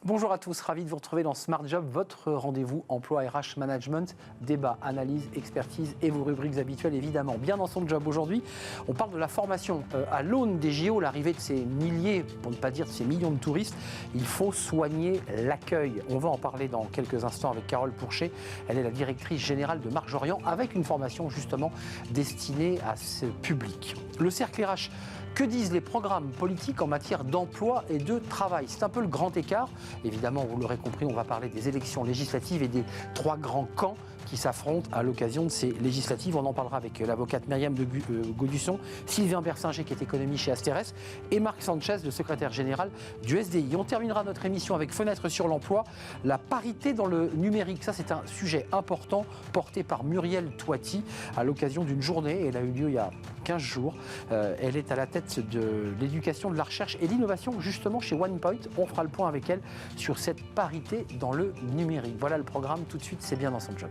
Bonjour à tous, ravi de vous retrouver dans Smart Job, votre rendez-vous emploi RH management, débat, analyse, expertise et vos rubriques habituelles évidemment. Bien dans son job aujourd'hui, on parle de la formation. À l'aune des JO, l'arrivée de ces milliers, pour ne pas dire de ces millions de touristes, il faut soigner l'accueil. On va en parler dans quelques instants avec Carole Pourchet. Elle est la directrice générale de Marge-Orient avec une formation justement destinée à ce public. Le cercle RH. Que disent les programmes politiques en matière d'emploi et de travail? C'est un peu le grand écart. Évidemment, vous l'aurez compris, on va parler des élections législatives et des trois grands camps qui s'affrontent à l'occasion de ces législatives. On en parlera avec l'avocate Myriam de Gaudusson, Sylvain Bersinger qui est économiste chez Asterès et Marc Sanchez, le secrétaire général du SDI. On terminera notre émission avec Fenêtre sur l'emploi, la parité dans le numérique. Ça, c'est un sujet important porté par Muriel Toiti à l'occasion d'une journée. Elle a eu lieu il y a 15 jours. Elle est à la tête de l'éducation, de la recherche et de l'innovation justement chez OnePoint. On fera le point avec elle sur cette parité dans le numérique. Voilà le programme, tout de suite, c'est bien dans son job.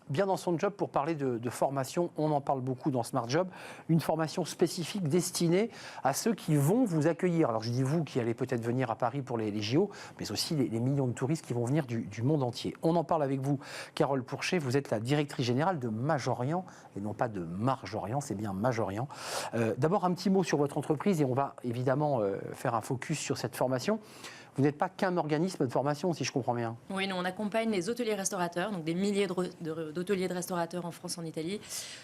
Bien dans son job pour parler de formation, on en parle beaucoup dans Smart Job, une formation spécifique destinée à ceux qui vont vous accueillir. Alors je dis vous qui allez peut-être venir à Paris pour les JO, mais aussi les millions de touristes qui vont venir du monde entier. On en parle avec vous, Carole Pourchet, vous êtes la directrice générale de Marge-Orient, et non pas de Marge-Orient, c'est bien Marge-Orient. D'abord un petit mot sur votre entreprise et on va évidemment faire un focus sur cette formation. Vous n'êtes pas qu'un organisme de formation, si je comprends bien. Oui, nous on accompagne les hôteliers-restaurateurs, donc des milliers d'hôteliers de restaurateurs en France, en Italie,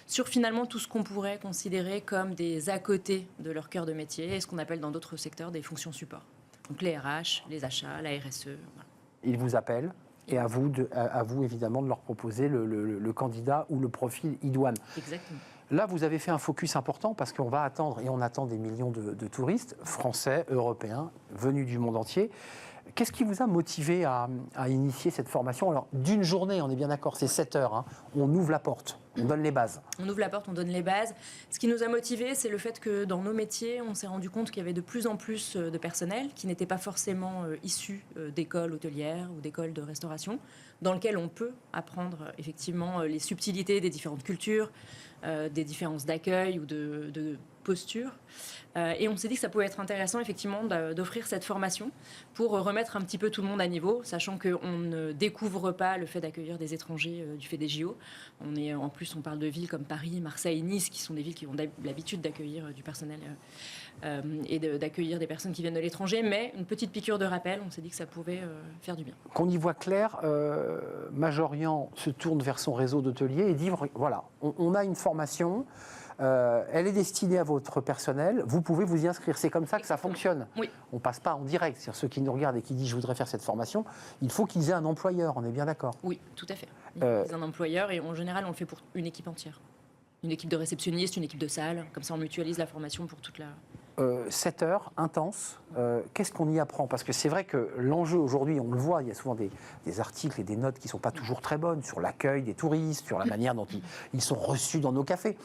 sur finalement tout ce qu'on pourrait considérer comme des à côté de leur cœur de métier, et ce qu'on appelle dans d'autres secteurs des fonctions support. Donc les RH, les achats, la RSE. Voilà. Ils vous appellent. Et à vous, évidemment, de leur proposer le candidat ou le profil idoine. Exactement. Là, vous avez fait un focus important parce qu'on va attendre, et on attend des millions de touristes, français, européens, venus du monde entier. Qu'est-ce qui vous a motivé à initier cette formation? Alors, d'une journée, on est bien d'accord, c'est 7 heures, hein, on ouvre la porte, on donne les bases. On ouvre la porte, on donne les bases. Ce qui nous a motivés, c'est le fait que dans nos métiers, on s'est rendu compte qu'il y avait de plus en plus de personnel qui n'était pas forcément issu d'écoles hôtelières ou d'écoles de restauration, dans lequel on peut apprendre effectivement les subtilités des différentes cultures, des différences d'accueil ou de posture. Et on s'est dit que ça pouvait être intéressant effectivement d'offrir cette formation pour remettre un petit peu tout le monde à niveau, sachant qu'on ne découvre pas le fait d'accueillir des étrangers du fait des JO. En plus, on parle de villes comme Paris, Marseille, Nice, qui sont des villes qui ont l'habitude d'accueillir du personnel et d'accueillir des personnes qui viennent de l'étranger, mais une petite piqûre de rappel, on s'est dit que ça pouvait faire du bien. Qu'on y voit clair, Marge-Orient se tourne vers son réseau d'hôteliers et dit, voilà, on a une formation, elle est destinée à votre personnel, vous pouvez vous y inscrire. C'est comme ça que ça fonctionne. Oui. On ne passe pas en direct. C'est-à-dire ceux qui nous regardent et qui disent « je voudrais faire cette formation », il faut qu'ils aient un employeur, on est bien d'accord? Oui, tout à fait. Ils ont un employeur et en général, on le fait pour une équipe entière. Une équipe de réceptionnistes, une équipe de salle, comme ça on mutualise la formation pour toute la... 7 heures, intense, qu'est-ce qu'on y apprend? Parce que c'est vrai que l'enjeu aujourd'hui, on le voit, il y a souvent des articles et des notes qui ne sont pas toujours très bonnes sur l'accueil des touristes, sur la manière dont ils sont reçus dans nos cafés.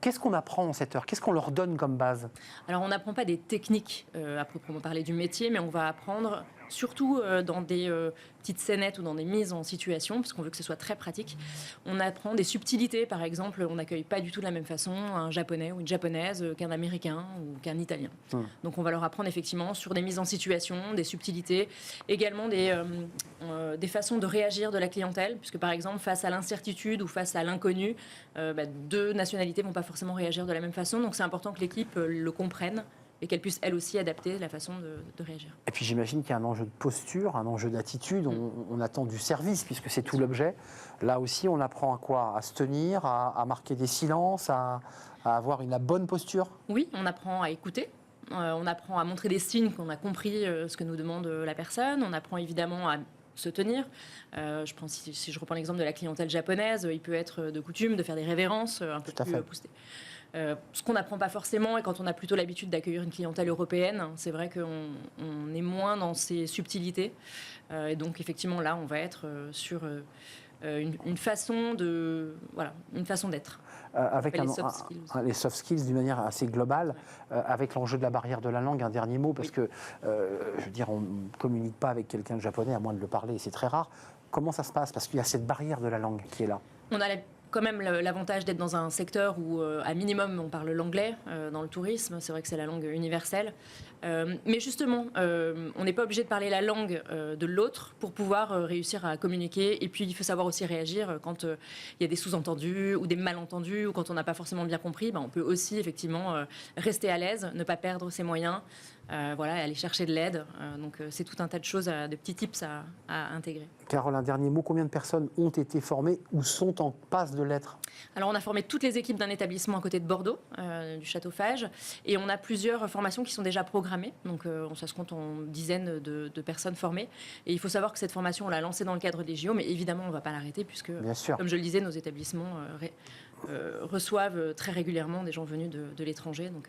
Qu'est-ce qu'on apprend en 7 heures? Qu'est-ce qu'on leur donne comme base? Alors on n'apprend pas des techniques à proprement parler du métier, mais on va apprendre surtout dans des petites scénettes ou dans des mises en situation, parce qu'on veut que ce soit très pratique. On apprend des subtilités, par exemple, on n'accueille pas du tout de la même façon un japonais ou une japonaise qu'un américain ou qu'un italien. Donc on va leur apprendre effectivement sur des mises en situation, des subtilités, également des façons de réagir de la clientèle, puisque par exemple face à l'incertitude ou face à l'inconnu, deux nationalités ne vont pas forcément réagir de la même façon, donc c'est important que l'équipe le comprenne et qu'elle puisse elle aussi adapter la façon de réagir. Et puis j'imagine qu'il y a un enjeu de posture, un enjeu d'attitude, on attend du service puisque c'est tout l'objet. Là aussi on apprend à quoi? À se tenir, à marquer des silences, à avoir la bonne posture? Oui, on apprend à écouter. On apprend à montrer des signes qu'on a compris ce que nous demande la personne. On apprend évidemment à se tenir. Si je reprends l'exemple de la clientèle japonaise, il peut être de coutume de faire des révérences un peu plus poussées. Ce qu'on n'apprend pas forcément, et quand on a plutôt l'habitude d'accueillir une clientèle européenne, c'est vrai qu'on est moins dans ces subtilités. Et donc effectivement là, on va être sur une façon d'être. Avec les soft skills d'une manière assez globale, avec l'enjeu de la barrière de la langue, un dernier mot, parce que, je veux dire, on ne communique pas avec quelqu'un de japonais, à moins de le parler, et c'est très rare. Comment ça se passe? Parce qu'il y a cette barrière de la langue qui est là. On a quand même l'avantage d'être dans un secteur où, à minimum, on parle l'anglais dans le tourisme. C'est vrai que c'est la langue universelle. Mais justement, on n'est pas obligé de parler la langue de l'autre pour pouvoir réussir à communiquer. Et puis, il faut savoir aussi réagir quand il y a des sous-entendus ou des malentendus ou quand on n'a pas forcément bien compris. On peut aussi, effectivement, rester à l'aise, ne pas perdre ses moyens. Aller chercher de l'aide. Donc, c'est tout un tas de choses, de petits tips à intégrer. Carole, un dernier mot. Combien de personnes ont été formées ou sont en passe de l'être? Alors, on a formé toutes les équipes d'un établissement à côté de Bordeaux, du Château Fage. Et on a plusieurs formations qui sont déjà programmées. Donc, ça se compte en dizaines de personnes formées. Et il faut savoir que cette formation, on l'a lancée dans le cadre des JO. Mais évidemment, on ne va pas l'arrêter puisque, comme je le disais, nos établissements reçoivent très régulièrement des gens venus de l'étranger. Donc,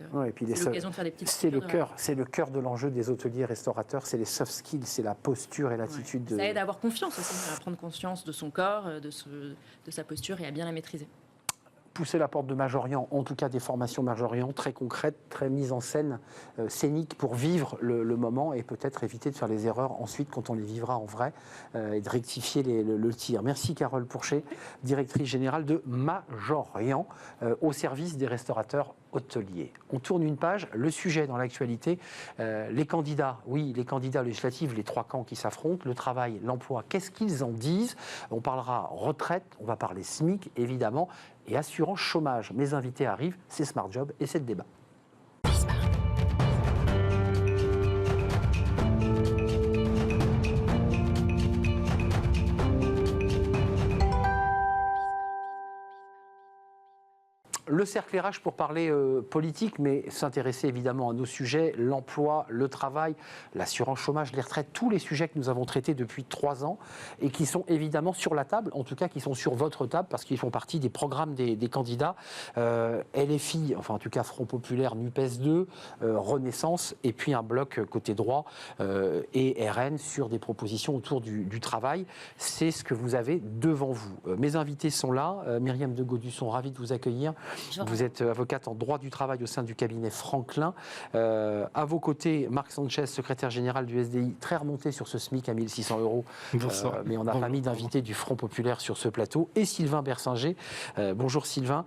c'est l'occasion de faire des petites... C'est le cœur de l'enjeu des hôteliers restaurateurs, c'est les soft skills, c'est la posture et l'attitude. Ça aide à avoir confiance aussi, à prendre conscience de son corps, de sa posture et à bien la maîtriser. Pousser la porte de Majorien, en tout cas des formations Majorien très concrètes, très mises en scène, scéniques pour vivre le moment et peut-être éviter de faire les erreurs ensuite quand on les vivra en vrai et de rectifier le tir. Merci Carole Pourchet, directrice générale de Majorien au service des restaurateurs hôteliers. On tourne une page, le sujet dans l'actualité, les candidats législatifs, les 3 camps qui s'affrontent, le travail, l'emploi, qu'est-ce qu'ils en disent? On parlera retraite, on va parler SMIC évidemment, et assurance chômage. Mes invités arrivent, c'est Smart Job et c'est le débat. Le cercle RH pour parler politique, mais s'intéresser évidemment à nos sujets, l'emploi, le travail, l'assurance chômage, les retraites, tous les sujets que nous avons traités depuis 3 ans et qui sont évidemment sur la table, en tout cas qui sont sur votre table parce qu'ils font partie des programmes des candidats. LFI, enfin en tout cas Front Populaire, NUPES 2, Renaissance et puis un bloc côté droit et RN sur des propositions autour du travail. C'est ce que vous avez devant vous. Mes invités sont là. Myriam de Gaudusson, ravi de vous accueillir. Bonjour. Vous êtes avocate en droit du travail au sein du cabinet Franklin. À vos côtés, Marc Sanchez, secrétaire général du SDI, très remonté sur ce SMIC à 1 600 €. Mais on n'a pas mis d'invité du Front Populaire sur ce plateau. Et Sylvain Bersinger. Bonjour Sylvain,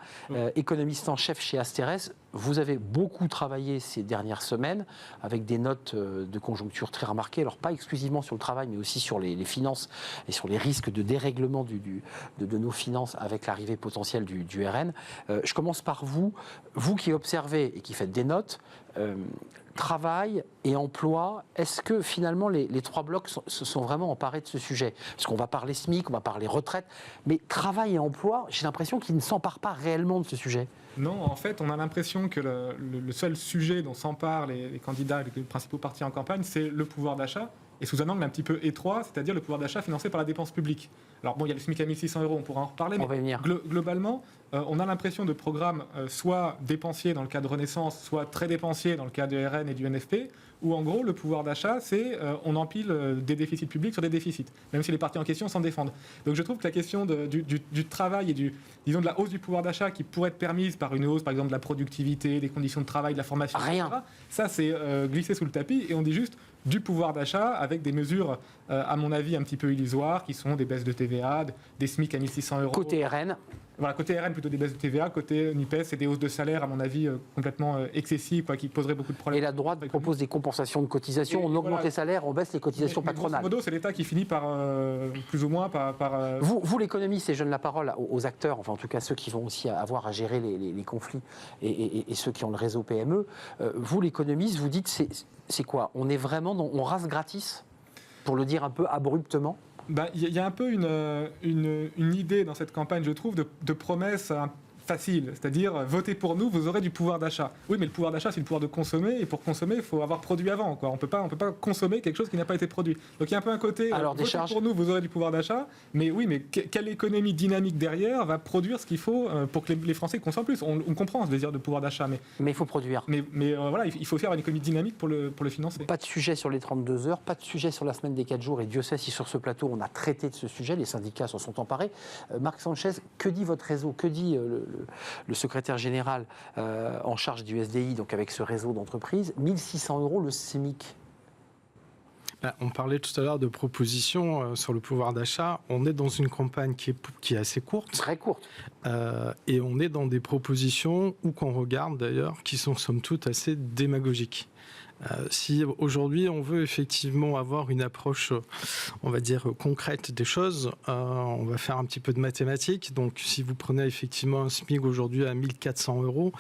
économiste en chef chez Asterès. Vous avez beaucoup travaillé ces dernières semaines avec des notes de conjoncture très remarquées. Alors pas exclusivement sur le travail, mais aussi sur les finances et sur les risques de dérèglement de nos finances avec l'arrivée potentielle du RN. Je commence par vous qui observez et qui faites des notes. Travail et emploi, est-ce que finalement les 3 blocs se sont vraiment emparés de ce sujet? Parce qu'on va parler SMIC, on va parler retraite, mais travail et emploi, j'ai l'impression qu'ils ne s'emparent pas réellement de ce sujet. Non, en fait, on a l'impression que le seul sujet dont s'emparent les candidats et les principaux partis en campagne, c'est le pouvoir d'achat, et sous un angle un petit peu étroit, c'est-à-dire le pouvoir d'achat financé par la dépense publique. Alors bon, il y a le SMIC à 1 600 €, on pourra en reparler, mais globalement, on a l'impression de programmes soit dépensiers dans le cas de Renaissance, soit très dépensiers dans le cas de RN et du NFP, où en gros, le pouvoir d'achat, c'est on empile des déficits publics sur des déficits, même si les partis en question s'en défendent. Donc je trouve que la question du travail et disons de la hausse du pouvoir d'achat qui pourrait être permise par une hausse, par exemple, de la productivité, des conditions de travail, de la formation, etc., ça c'est glissé sous le tapis, et on dit juste du pouvoir d'achat avec des mesures, à mon avis, un petit peu illusoires, qui sont des baisses de TVA, des SMIC à 1 600 €. Côté RN. Voilà, côté RN, plutôt des baisses de TVA. Côté NUPES, c'est des hausses de salaire, à mon avis, complètement excessives, qui poseraient beaucoup de problèmes. Et la droite propose des compensations de cotisations. On augmente les salaires, on baisse les cotisations patronales. Grosso modo, c'est l'État qui finit par, plus ou moins, par... Vous l'économiste, et je donne la parole aux acteurs, enfin en tout cas ceux qui vont aussi avoir à gérer les conflits et ceux qui ont le réseau PME. Vous, l'économiste, vous dites, c'est quoi? On est vraiment on rase gratis, pour le dire un peu abruptement? Y a un peu une idée dans cette campagne, je trouve, de promesse facile, c'est-à-dire votez pour nous, vous aurez du pouvoir d'achat. Oui, mais le pouvoir d'achat, c'est le pouvoir de consommer, et pour consommer, il faut avoir produit avant, quoi. On peut pas consommer quelque chose qui n'a pas été produit. Donc il y a un peu un côté, votez pour nous, vous aurez du pouvoir d'achat, mais oui, mais quelle économie dynamique derrière va produire ce qu'il faut pour que les Français consomment plus? On comprend ce désir de pouvoir d'achat, mais il faut produire. Mais voilà, il faut faire une économie dynamique pour le financer. Pas de sujet sur les 32 heures, pas de sujet sur la semaine des 4 jours, et Dieu sait si sur ce plateau on a traité de ce sujet, les syndicats s'en sont emparés. Marc Sanchez, que dit votre réseau? Que dit le secrétaire général en charge du SDI, donc avec ce réseau d'entreprises? 1 600 € le SMIC. On parlait tout à l'heure de propositions sur le pouvoir d'achat. On est dans une campagne qui est assez courte. Très courte. Et on est dans des propositions, où qu'on regarde d'ailleurs, qui sont somme toute assez démagogiques. Si aujourd'hui on veut effectivement avoir une approche, on va dire, concrète des choses, on va faire un petit peu de mathématiques. Donc si vous prenez effectivement un SMIC aujourd'hui à 1 400 €,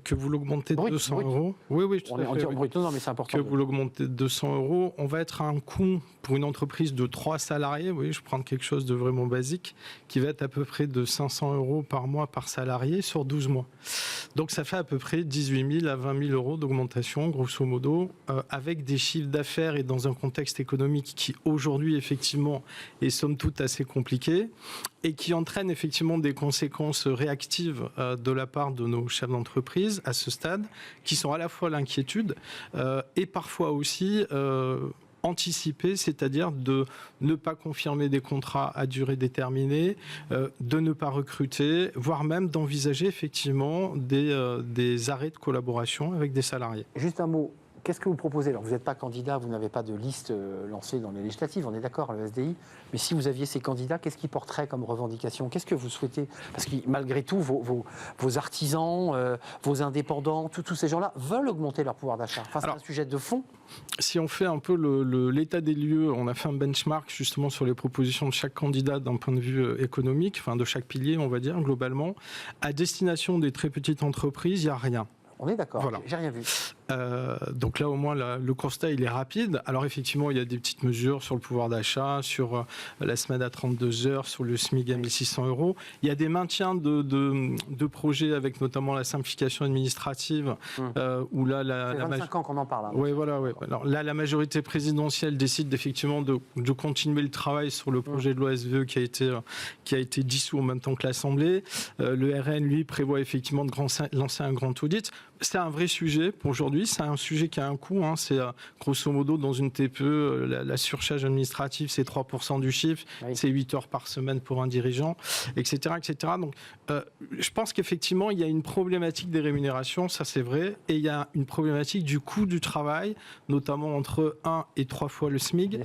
que vous l'augmentez de 200 €, oui, tout à fait, brut, non, mais c'est important. que vous l'augmentez de 200 €, on va être à un coût pour une entreprise de 3 salariés, oui, je prends quelque chose de vraiment basique, qui va être à peu près de 500 € par mois par salarié sur 12 mois. Donc ça fait à peu près 18 000 à 20 000 € d'augmentation, grosso modo, avec des chiffres d'affaires et dans un contexte économique qui aujourd'hui effectivement est somme toute assez compliqué et qui entraîne effectivement des conséquences réactives de la part de nos chefs d'entreprise à ce stade, qui sont à la fois l'inquiétude et parfois aussi anticiper, c'est-à-dire de ne pas confirmer des contrats à durée déterminée, de ne pas recruter, voire même d'envisager effectivement des arrêts de collaboration avec des salariés. Juste un mot. Qu'est-ce que vous proposez? Alors, vous n'êtes pas candidat, vous n'avez pas de liste lancée dans les législatives, on est d'accord, à l'ESDI. Mais si vous aviez ces candidats, qu'est-ce qu'ils porteraient comme revendication? Qu'est-ce que vous souhaitez? Parce que malgré tout, vos artisans, vos indépendants, tous ces gens-là veulent augmenter leur pouvoir d'achat. Enfin, c'est un sujet de fond. Si on fait un peu l'état des lieux, on a fait un benchmark justement sur les propositions de chaque candidat d'un point de vue économique, enfin de chaque pilier, on va dire, globalement. À destination des très petites entreprises, il n'y a rien. On est d'accord, voilà. J'ai rien vu. Donc là, au moins, le constat, il est rapide. Alors effectivement, il y a des petites mesures sur le pouvoir d'achat, sur la semaine à 32 heures, sur le SMIC à 1 600 €. Il y a des maintiens de projets avec notamment la simplification administrative, où là... Ça fait 25 ans qu'on en parle. Hein, oui, voilà. Ouais. Alors là, la majorité présidentielle décide effectivement de continuer le travail sur le projet de loi SVE qui a été dissous en même temps que l'Assemblée. Le RN, lui, prévoit effectivement de lancer un grand audit. C'est un vrai sujet pour aujourd'hui. C'est un sujet qui a un coût. Hein. C'est grosso modo dans une TPE, la surcharge administrative, c'est 3% du chiffre. Oui. C'est 8 heures par semaine pour un dirigeant, etc. etc. Donc, je pense qu'effectivement, il y a une problématique des rémunérations, ça c'est vrai. Et il y a une problématique du coût du travail, notamment entre 1 et 3 fois le SMIC,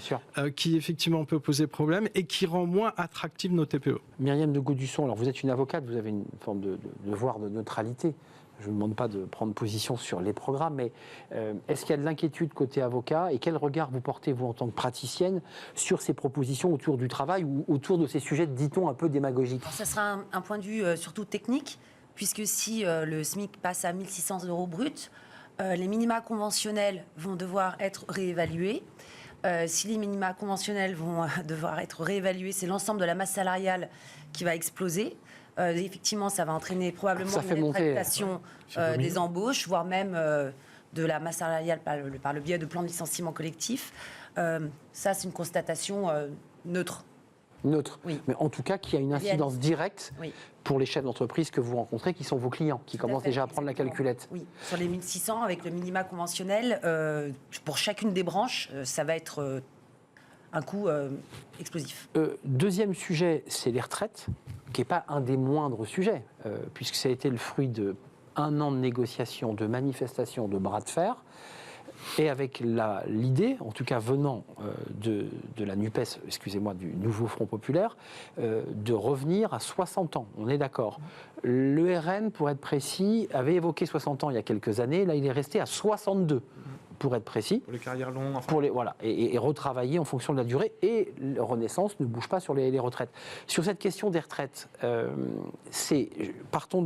qui effectivement peut poser problème et qui rend moins attractive nos TPE. Myriam de Gaudusson, alors vous êtes une avocate, vous avez une forme de devoir de neutralité. Je ne vous demande pas de prendre position sur les programmes, mais est-ce qu'il y a de l'inquiétude côté avocat et quel regard vous portez, vous, en tant que praticienne, sur ces propositions autour du travail ou autour de ces sujets, dit-on, un peu démagogiques? Alors, ça sera un point de vue surtout technique, puisque si le SMIC passe à 1 600 € brut, les minima conventionnels vont devoir être réévalués. Si les minima conventionnels vont devoir être réévalués, c'est l'ensemble de la masse salariale qui va exploser. Effectivement, ça va entraîner probablement une rétractation des embauches, voire même de la masse salariale par le biais de plans de licenciement collectif. Ça, c'est une constatation neutre. Neutre, oui. Mais en tout cas, qui a une incidence directe pour les chefs d'entreprise que vous rencontrez, qui sont vos clients, qui commencent déjà à prendre la calculette. Oui, sur les 1600, avec le minima conventionnel, pour chacune des branches, ça va être un coût explosif. Deuxième sujet, c'est les retraites, qui n'est pas un des moindres sujets, puisque ça a été le fruit d'1 an de négociations, de manifestations, de bras de fer, et avec l'idée, en tout cas venant de la NUPES, excusez-moi, du nouveau Front Populaire, de revenir à 60 ans. On est d'accord. Le RN, pour être précis, avait évoqué 60 ans il y a quelques années. Là, il est resté à 62. Pour être précis. Pour les carrières longues. Enfin. Pour voilà, et retravailler en fonction de la durée. Et Renaissance ne bouge pas sur les retraites. Sur cette question des retraites, partons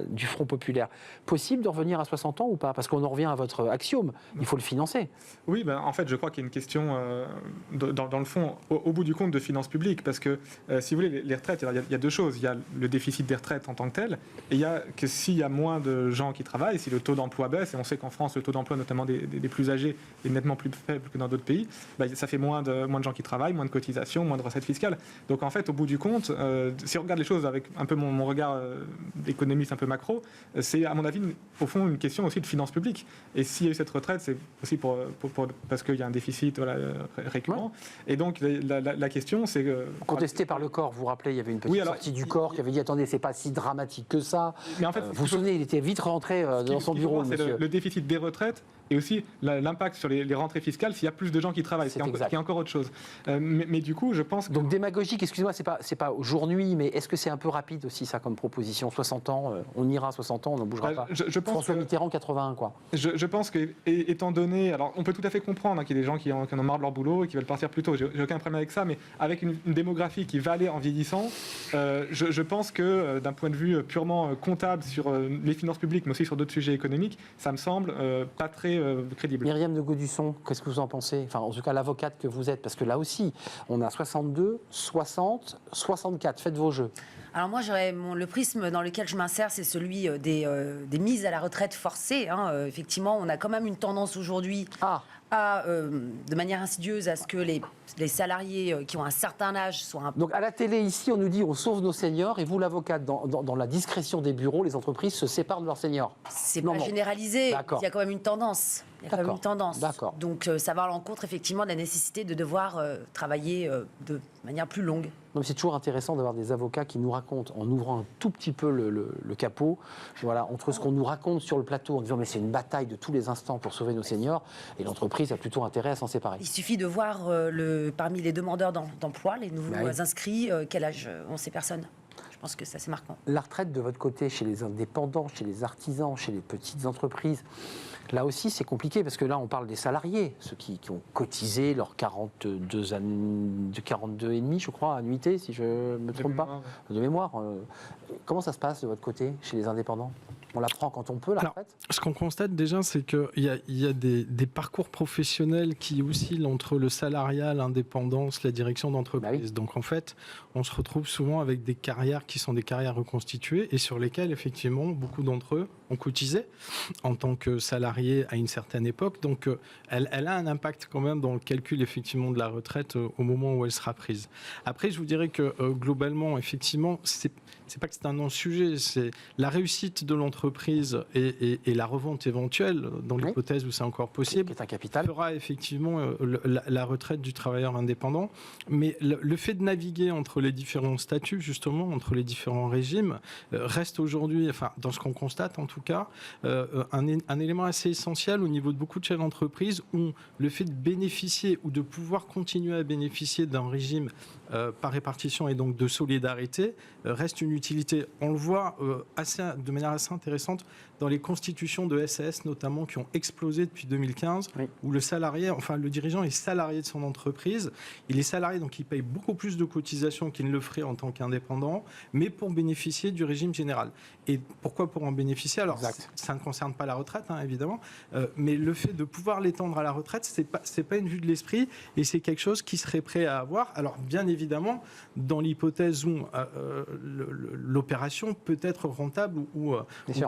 du Front Populaire. Possible de revenir à 60 ans ou pas? Parce qu'on en revient à votre axiome. Il faut le financer. Oui, en fait, je crois qu'il y a une question, dans le fond, au bout du compte, de finances publiques. Parce que, si vous voulez, les retraites, il y a deux choses. Il y a le déficit des retraites en tant que tel. Et il y a que s'il y a moins de gens qui travaillent, si le taux d'emploi baisse, et on sait qu'en France, le taux d'emploi, notamment des plus âgés, est nettement plus faible que dans d'autres pays, ça fait moins de gens qui travaillent, moins de cotisations, moins de recettes fiscales. Donc en fait, au bout du compte, si on regarde les choses avec un peu mon regard d'économiste un peu macro, c'est à mon avis, au fond, une question aussi de finances publiques. Et s'il y a eu cette retraite, c'est aussi parce qu'il y a un déficit récurrent. Ouais. Et donc la question, c'est... Contesté par le corps, vous vous rappelez, il y avait une petite sortie du corps qui avait dit, attendez, c'est pas si dramatique que ça. Mais en fait, vous vous souvenez, il était vite rentré dans son bureau, monsieur. Le déficit des retraites et aussi l'impact sur les rentrées fiscales s'il y a plus de gens qui travaillent, ce qui est encore autre chose. Mais du coup, je pense que... Donc démagogique, excusez-moi, c'est pas aujourd'hui, mais est-ce que c'est un peu rapide aussi ça comme proposition? 60 ans, on ira à 60 ans, on ne bougera pas. Je pense François Mitterrand, 81, quoi. Je pense que, étant donné... Alors, on peut tout à fait comprendre qu'il y a des gens qui en ont marre de leur boulot et qui veulent partir plus tôt. J'ai aucun problème avec ça, mais avec une démographie qui va aller en vieillissant, je pense que d'un point de vue purement comptable sur les finances publiques, mais aussi sur d'autres sujets économiques, ça me semble pas très crédible. Myriam de Gaudusson, qu'est-ce que vous en pensez? Enfin, en tout cas, l'avocate que vous êtes, parce que là aussi, on a 62, 60, 64. Faites vos jeux. Alors moi, le prisme dans lequel je m'insère, c'est celui des mises à la retraite forcées. Effectivement, on a quand même une tendance aujourd'hui de manière insidieuse à ce que les salariés qui ont un certain âge soient un peu... Donc à la télé, ici, on nous dit on sauve nos seniors, et vous, l'avocate, dans la discrétion des bureaux, les entreprises se séparent de leurs seniors. C'est pas généralisé, D'accord. il y a quand même une tendance. D'accord. Donc ça va à l'encontre effectivement de la nécessité de devoir travailler de manière plus longue. Donc c'est toujours intéressant d'avoir des avocats qui nous racontent, en ouvrant un tout petit peu le capot, voilà, entre ce qu'on nous raconte sur le plateau en disant mais c'est une bataille de tous les instants pour sauver nos seniors, et l'entreprise a plutôt intérêt à s'en séparer. Il suffit de voir parmi les demandeurs d'emploi, les nouveaux inscrits, quel âge ont ces personnes. Je pense que ça c'est marquant. La retraite de votre côté, chez les indépendants, chez les artisans, chez les petites entreprises, là aussi c'est compliqué parce que là on parle des salariés, ceux qui ont cotisé leurs 42 et demi, je crois, annuités, si je ne me trompe pas, de mémoire. Comment ça se passe de votre côté, chez les indépendants? On la prend quand on peut, la retraite? Ce qu'on constate déjà, c'est qu'il y a des parcours professionnels qui oscillent entre le salariat, l'indépendance, la direction d'entreprise. Oui. Donc en fait, on se retrouve souvent avec des carrières qui sont des carrières reconstituées et sur lesquelles, effectivement, beaucoup d'entre eux ont cotisé en tant que salariés à une certaine époque. Donc elle a un impact quand même dans le calcul, effectivement, de la retraite au moment où elle sera prise. Après, je vous dirais que globalement, effectivement, c'est pas que c'est un non-sujet, c'est la réussite de l'entreprise et la revente éventuelle, dans l'hypothèse où c'est encore possible, qui est un capital, fera effectivement la retraite du travailleur indépendant. Mais le fait de naviguer entre les différents statuts, justement, entre les différents régimes, reste aujourd'hui, enfin, dans ce qu'on constate en tout cas, un élément assez essentiel au niveau de beaucoup de chefs d'entreprise où le fait de bénéficier ou de pouvoir continuer à bénéficier d'un régime par répartition et donc de solidarité reste une utilité. On le voit de manière assez intéressante dans les constitutions de SAS notamment qui ont explosé depuis 2015, où le salarié, enfin le dirigeant est salarié de son entreprise. Il est salarié, donc il paye beaucoup plus de cotisations qu'il ne le ferait en tant qu'indépendant, mais pour bénéficier du régime général. Et pourquoi pour en bénéficier? Alors, ça ne concerne pas la retraite, évidemment, mais le fait de pouvoir l'étendre à la retraite, c'est pas une vue de l'esprit, et c'est quelque chose qui serait prêt à avoir. Alors, bien évidemment, dans l'hypothèse où l'opération peut être rentable ou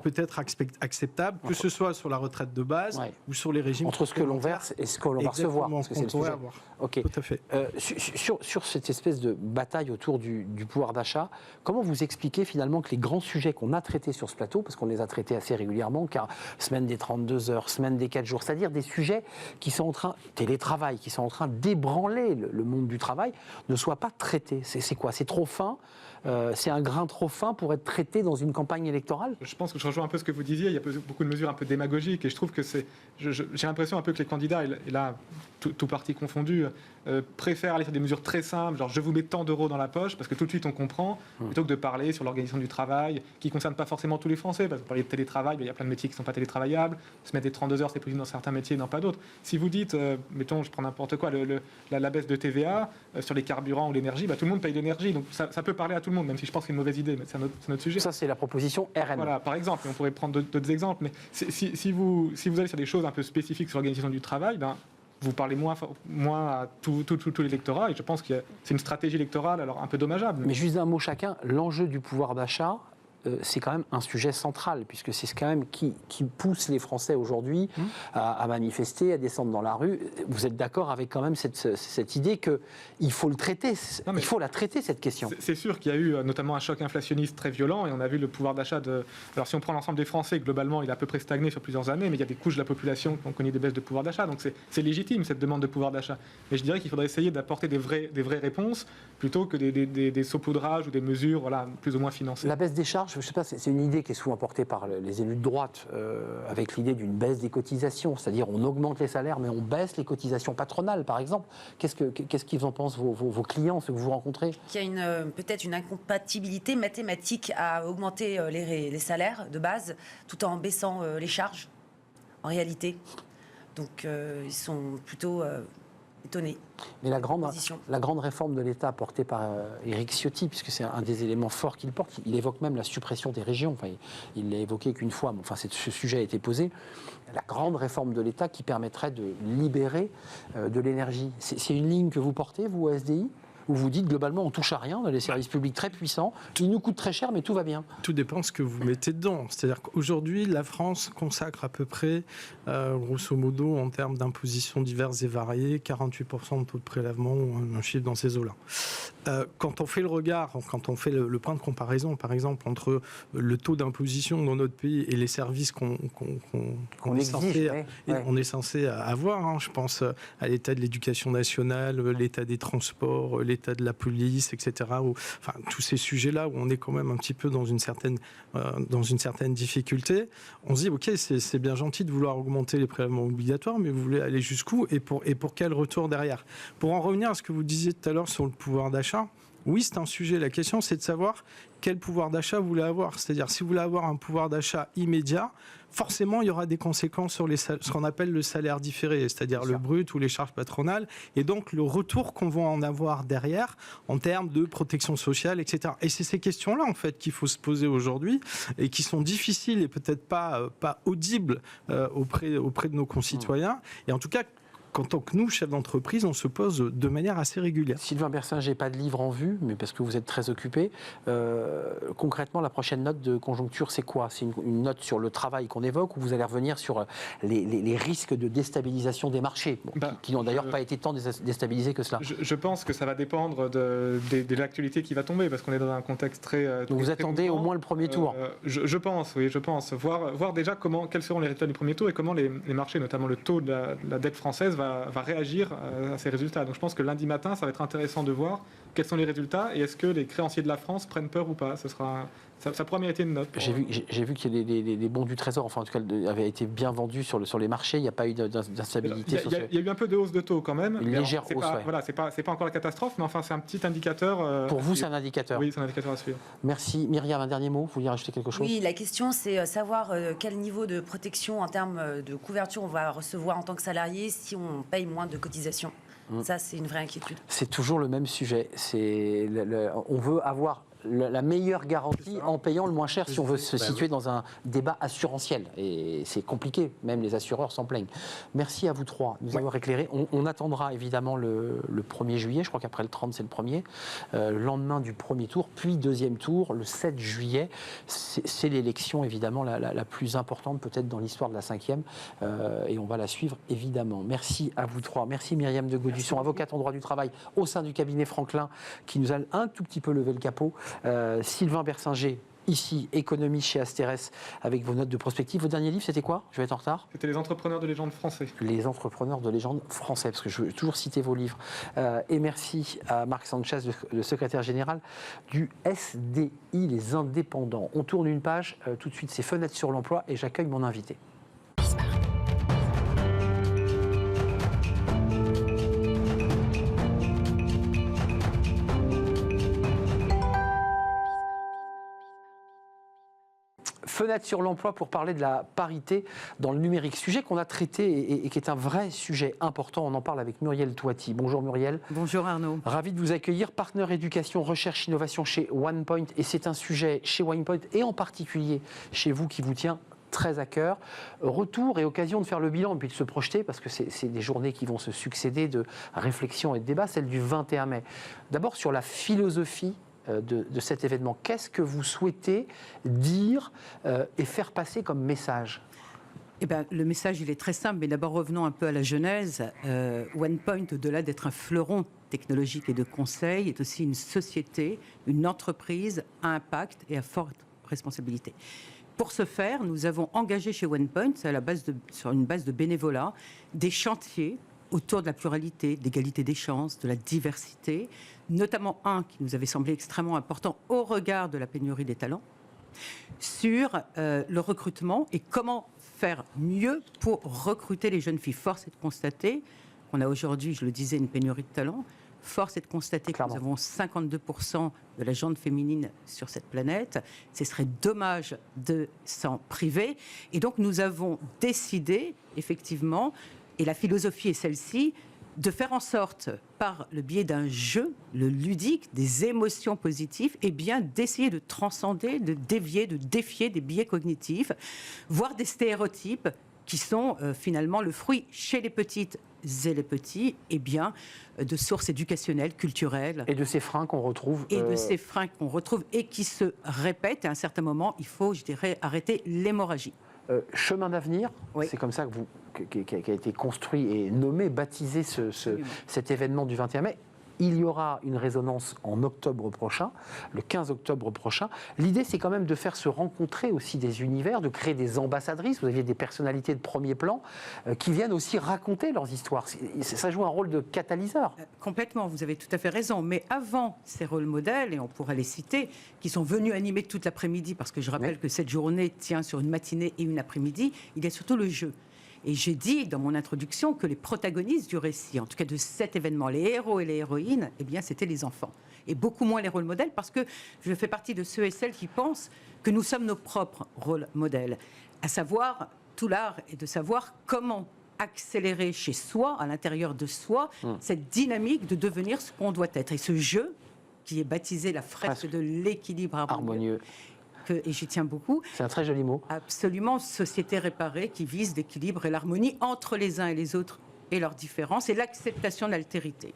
peut être acceptable, que ce soit sur la retraite de base ou sur les régimes. Entre ce que l'on verse et ce que l'on va recevoir. Parce que c'est le sujet. Okay. Tout à fait. Sur cette espèce de bataille autour du pouvoir d'achat, comment vous expliquez finalement que les grands sujets qu'on a traités sur ce plateau, parce qu'on les a traités assez régulièrement, car semaine des 32 heures, semaine des 4 jours, c'est-à-dire des sujets qui sont en train, télétravail, qui sont en train d'ébranler le monde du travail, ne soient pas traités? C'est quoi? C'est trop fin? C'est un grain trop fin pour être traité dans une campagne électorale? Je pense que je rejoins un peu ce que vous disiez. Il y a beaucoup de mesures un peu démagogiques et je trouve que j'ai l'impression un peu que les candidats, et là, tout parti confondu, préfèrent aller sur des mesures très simples, genre je vous mets tant d'euros dans la poche, parce que tout de suite on comprend, plutôt que de parler sur l'organisation du travail, qui ne concerne pas forcément tous les Français, parce que vous parlez de télétravail, il y a plein de métiers qui ne sont pas télétravaillables, se mettre des 32 heures, c'est possible dans certains métiers, dans pas d'autres. Si vous dites, mettons, je prends n'importe quoi, la baisse de TVA sur les carburants ou l'énergie, tout le monde paye l'énergie, donc ça peut parler à tout le monde, même si je pense que c'est une mauvaise idée, mais c'est notre sujet. Ça, c'est la proposition RN. Voilà, par exemple, et on pourrait prendre d'autres exemples, mais si vous allez sur des choses un peu spécifiques sur l'organisation du travail, vous parlez moins à tout l'électorat, et je pense que c'est une stratégie électorale alors un peu dommageable. Mais juste un mot chacun, l'enjeu du pouvoir d'achat, c'est quand même un sujet central, puisque c'est quand même qui pousse les Français aujourd'hui à manifester, à descendre dans la rue. Vous êtes d'accord avec quand même cette idée qu'il faut le traiter, il faut la traiter, cette question? C'est sûr qu'il y a eu notamment un choc inflationniste très violent, et on a vu le pouvoir d'achat Alors si on prend l'ensemble des Français, globalement, il a à peu près stagné sur plusieurs années, mais il y a des couches de la population qui ont connu des baisses de pouvoir d'achat, donc c'est légitime cette demande de pouvoir d'achat. Mais je dirais qu'il faudrait essayer d'apporter des vraies réponses, plutôt que des saupoudrages ou des mesures plus ou moins financées. La baisse des charges, je ne sais pas, c'est une idée qui est souvent portée par les élus de droite, avec l'idée d'une baisse des cotisations, c'est-à-dire on augmente les salaires, mais on baisse les cotisations patronales, par exemple. Qu'est-ce qu'ils en pensent, vos clients, ceux que vous rencontrez? Qu'il y a peut-être une incompatibilité mathématique à augmenter les salaires de base, tout en baissant les charges, en réalité. Donc, ils sont plutôt étonnés. Mais la grande réforme de l'État portée par Éric Ciotti, puisque c'est un des éléments forts qu'il porte, il évoque même la suppression des régions. Enfin, il l'a évoqué qu'une fois, mais enfin, ce sujet a été posé. La grande réforme de l'État qui permettrait de libérer de l'énergie. C'est une ligne que vous portez, vous, à SDI ? Où vous dites globalement on touche à rien, on a des services publics très puissants, ils nous coûtent très cher mais tout va bien. Tout dépend de ce que vous mettez dedans. C'est-à-dire qu'aujourd'hui, la France consacre à peu près, grosso modo, en termes d'impositions diverses et variées, 48% de taux de prélèvement, ou un chiffre dans ces eaux-là. Quand on fait le regard, quand on fait le point de comparaison, par exemple, entre le taux d'imposition dans notre pays et les services qu'on est censé avoir, hein, je pense à l'état de l'éducation nationale, l'état des transports, l'état de la police, etc. Enfin, tous ces sujets-là où on est quand même un petit peu dans une certaine difficulté, on se dit, ok, c'est bien gentil de vouloir augmenter les prélèvements obligatoires, mais vous voulez aller jusqu'où et pour quel retour derrière? Pour en revenir à ce que vous disiez tout à l'heure sur le pouvoir d'achat, oui, c'est un sujet. La question, c'est de savoir quel pouvoir d'achat vous voulez avoir. C'est-à-dire, si vous voulez avoir un pouvoir d'achat immédiat, forcément, il y aura des conséquences sur ce qu'on appelle le salaire différé, c'est-à-dire le brut ou les charges patronales, et donc le retour qu'on va en avoir derrière en termes de protection sociale, etc. Et c'est ces questions-là, en fait, qu'il faut se poser aujourd'hui et qui sont difficiles et peut-être pas audibles auprès de nos concitoyens. Et en tout cas, qu'en tant que nous, chefs d'entreprise, on se pose de manière assez régulière. Sylvain Bersinger, pas de livre en vue, mais parce que vous êtes très occupé. Concrètement, la prochaine note de conjoncture, c'est quoi? C'est une note sur le travail qu'on évoque, ou vous allez revenir sur les risques de déstabilisation des marchés, qui n'ont d'ailleurs pas été tant déstabilisés que cela? Je pense que ça va dépendre de l'actualité qui va tomber, parce qu'on est dans un contexte très... Donc vous attendez au moins le premier tour? Je pense, oui, je pense. Voir déjà quels seront les résultats du premier tour et comment les marchés, notamment le taux de la dette française, va réagir à ces résultats. Donc je pense que lundi matin, ça va être intéressant de voir quels sont les résultats et est-ce que les créanciers de la France prennent peur ou pas. Ça pourra mériter une note. J'ai vu que les bons du Trésor, enfin en tout cas, avaient été bien vendus sur les marchés. Il n'y a pas eu d'instabilité. Il y a eu un peu de hausse de taux quand même. Une légère hausse, Voilà, c'est pas encore la catastrophe, mais enfin c'est un petit indicateur. Pour vous, c'est un indicateur? Oui, c'est un indicateur à suivre. Merci. Myriam, un dernier mot? Vous vouliez rajouter quelque chose? Oui, la question c'est savoir quel niveau de protection en termes de couverture on va recevoir en tant que salarié si on paye moins de cotisations. Ça, c'est une vraie inquiétude. C'est toujours le même sujet. On veut avoir la meilleure garantie en payant le moins cher si on veut se situer dans un débat assurantiel. Et c'est compliqué, même les assureurs s'en plaignent. Merci à vous trois de nous avoir éclairés. On attendra évidemment le 1er juillet, je crois qu'après le 30 c'est le premier, lendemain du premier tour, puis deuxième tour, le 7 juillet. C'est l'élection évidemment la plus importante peut-être dans l'histoire de la 5e, et on va la suivre évidemment. Merci à vous trois. Merci Myriam de Gaudusson, avocate en droit du travail au sein du cabinet Franklin, qui nous a un tout petit peu levé le capot. Sylvain Bersinger, ici, économie chez Asterès, avec vos notes de prospective. Votre dernier livre, c'était quoi? Je vais être en retard. C'était Les entrepreneurs de légende français. Les entrepreneurs de légende français, parce que je veux toujours citer vos livres. Et merci à Marc Sanchez, le secrétaire général du SDI, les indépendants. On tourne une page, tout de suite, c'est Fenêtres sur l'emploi, et j'accueille mon invité. Fenêtre sur l'emploi pour parler de la parité dans le numérique, sujet qu'on a traité et qui est un vrai sujet important. On en parle avec Muriel Touati. Bonjour Muriel. Bonjour Arnaud. Ravi de vous accueillir, partenaire éducation, recherche, innovation chez OnePoint. Et c'est un sujet chez OnePoint et en particulier chez vous qui vous tient très à cœur. Retour et occasion de faire le bilan et puis de se projeter, parce que c'est des journées qui vont se succéder de réflexion et de débat, celle du 21 mai. D'abord sur la philosophie de cet événement. Qu'est-ce que vous souhaitez dire et faire passer comme message? Eh ben, le message, il est très simple, mais d'abord revenons un peu à la genèse. OnePoint, au-delà d'être un fleuron technologique et de conseil, est aussi une société, une entreprise à impact et à forte responsabilité. Pour ce faire, nous avons engagé chez OnePoint, sur une base de bénévolat, des chantiers autour de la pluralité, de l'égalité des chances, de la diversité, notamment un qui nous avait semblé extrêmement important au regard de la pénurie des talents, sur le recrutement et comment faire mieux pour recruter les jeunes filles. Force est de constater qu'on a aujourd'hui, je le disais, une pénurie de talent. Force est de constater que nous avons 52% de la gente féminine sur cette planète. Ce serait dommage de s'en priver. Et donc, nous avons décidé, effectivement, et la philosophie est celle-ci, de faire en sorte, par le biais d'un jeu, le ludique, des émotions positives, et bien d'essayer de transcender, de dévier, de défier des biais cognitifs, voire des stéréotypes qui sont finalement le fruit chez les petites et les petits, et bien de sources éducationnelles, culturelles. Et de ces freins qu'on retrouve. Et de ces freins qu'on retrouve et qui se répètent. Et à un certain moment, il faut, je dirais, arrêter l'hémorragie. Chemin d'avenir, oui. C'est comme ça qui a été construit et nommé, baptisé cet événement du 21 mai. Il y aura une résonance en octobre prochain, le 15 octobre prochain. L'idée, c'est quand même de faire se rencontrer aussi des univers, de créer des ambassadrices. Vous aviez des personnalités de premier plan qui viennent aussi raconter leurs histoires. Ça joue un rôle de catalyseur. Complètement, vous avez tout à fait raison. Mais avant ces rôles modèles, et on pourrait les citer, qui sont venus animer toute l'après-midi, parce que je rappelle que cette journée tient sur une matinée et une après-midi, il y a surtout le jeu. Et j'ai dit dans mon introduction que les protagonistes du récit, en tout cas de cet événement, les héros et les héroïnes, eh bien, c'était les enfants. Et beaucoup moins les rôles modèles, parce que je fais partie de ceux et celles qui pensent que nous sommes nos propres rôles modèles. À savoir, tout l'art est de savoir comment accélérer chez soi, à l'intérieur de soi, cette dynamique de devenir ce qu'on doit être. Et ce jeu, qui est baptisé la fresque de l'équilibre harmonieux. Et j'y tiens beaucoup. C'est un très joli mot. Absolument, société réparée qui vise l'équilibre et l'harmonie entre les uns et les autres et leurs différences et l'acceptation de l'altérité.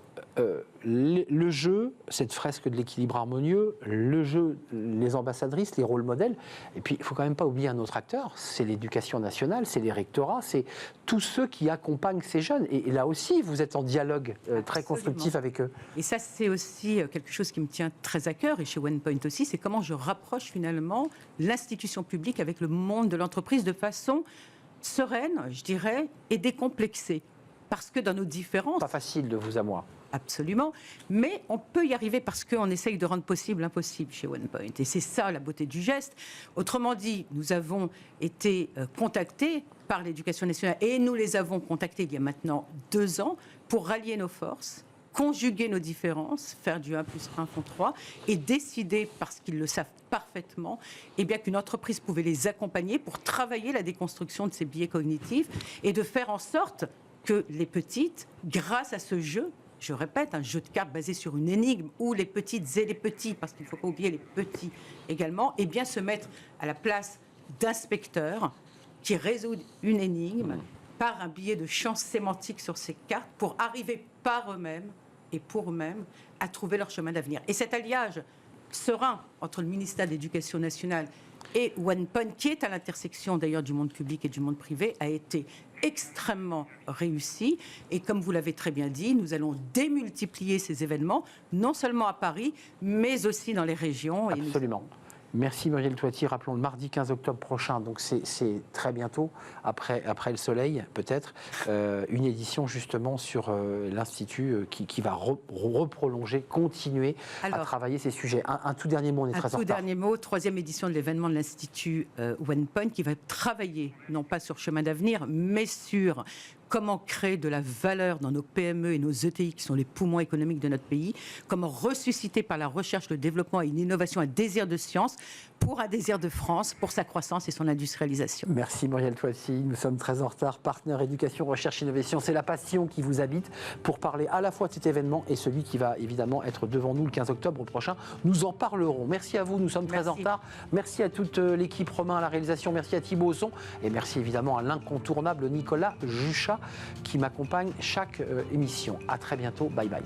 Le jeu, cette fresque de l'équilibre harmonieux, le jeu, les ambassadrices, les rôles modèles, et puis il ne faut quand même pas oublier un autre acteur, c'est l'éducation nationale, c'est les rectorats, c'est tous ceux qui accompagnent ces jeunes. Et là aussi, vous êtes en dialogue très constructif avec eux. Et ça, c'est aussi quelque chose qui me tient très à cœur, et chez OnePoint aussi, c'est comment je rapproche finalement l'institution publique avec le monde de l'entreprise de façon sereine, je dirais, et décomplexée. Parce que dans nos différences... Pas facile de vous à moi. Absolument, mais on peut y arriver parce qu'on essaye de rendre possible l'impossible chez OnePoint. Et c'est ça la beauté du geste. Autrement dit, nous avons été contactés par l'Éducation nationale et nous les avons contactés il y a maintenant 2 ans pour rallier nos forces, conjuguer nos différences, faire du 1 plus 1 font 3 et décider, parce qu'ils le savent parfaitement, eh bien qu'une entreprise pouvait les accompagner pour travailler la déconstruction de ces biais cognitifs et de faire en sorte que les petites, grâce à ce jeu, je répète, un jeu de cartes basé sur une énigme où les petites et les petits, parce qu'il ne faut pas oublier les petits également, eh bien se mettre à la place d'inspecteurs qui résoudent une énigme par un biais de champ sémantique sur ces cartes pour arriver par eux-mêmes et pour eux-mêmes à trouver leur chemin d'avenir. Et cet alliage serein entre le ministère de l'Éducation nationale et OnePoint, qui est à l'intersection d'ailleurs du monde public et du monde privé, a été extrêmement réussi. Et comme vous l'avez très bien dit, nous allons démultiplier ces événements, non seulement à Paris, mais aussi dans les régions. Absolument. Merci Muriel Toiti. Rappelons le mardi 15 octobre prochain, donc c'est très bientôt, après le soleil peut-être, une édition justement sur l'Institut qui va reprolonger, continuer à travailler ces sujets. Un tout dernier mot, on est très en retard. Un tout dernier mot, 3e édition de l'événement de l'Institut OnePoint qui va travailler, non pas sur chemin d'avenir, mais sur comment créer de la valeur dans nos PME et nos ETI qui sont les poumons économiques de notre pays, comment ressusciter par la recherche, le développement et l'innovation un désir de science pour un désir de France, pour sa croissance et son industrialisation. Merci Muriel Toiti, nous sommes très en retard. Partenaire éducation, recherche, innovation, c'est la passion qui vous habite pour parler à la fois de cet événement et celui qui va évidemment être devant nous le 15 octobre prochain. Nous en parlerons. Merci à vous, nous sommes très en retard. Merci à toute l'équipe, Romain à la réalisation, merci à Thibaut au son et merci évidemment à l'incontournable Nicolas Juchat qui m'accompagne chaque émission. À très bientôt, bye bye.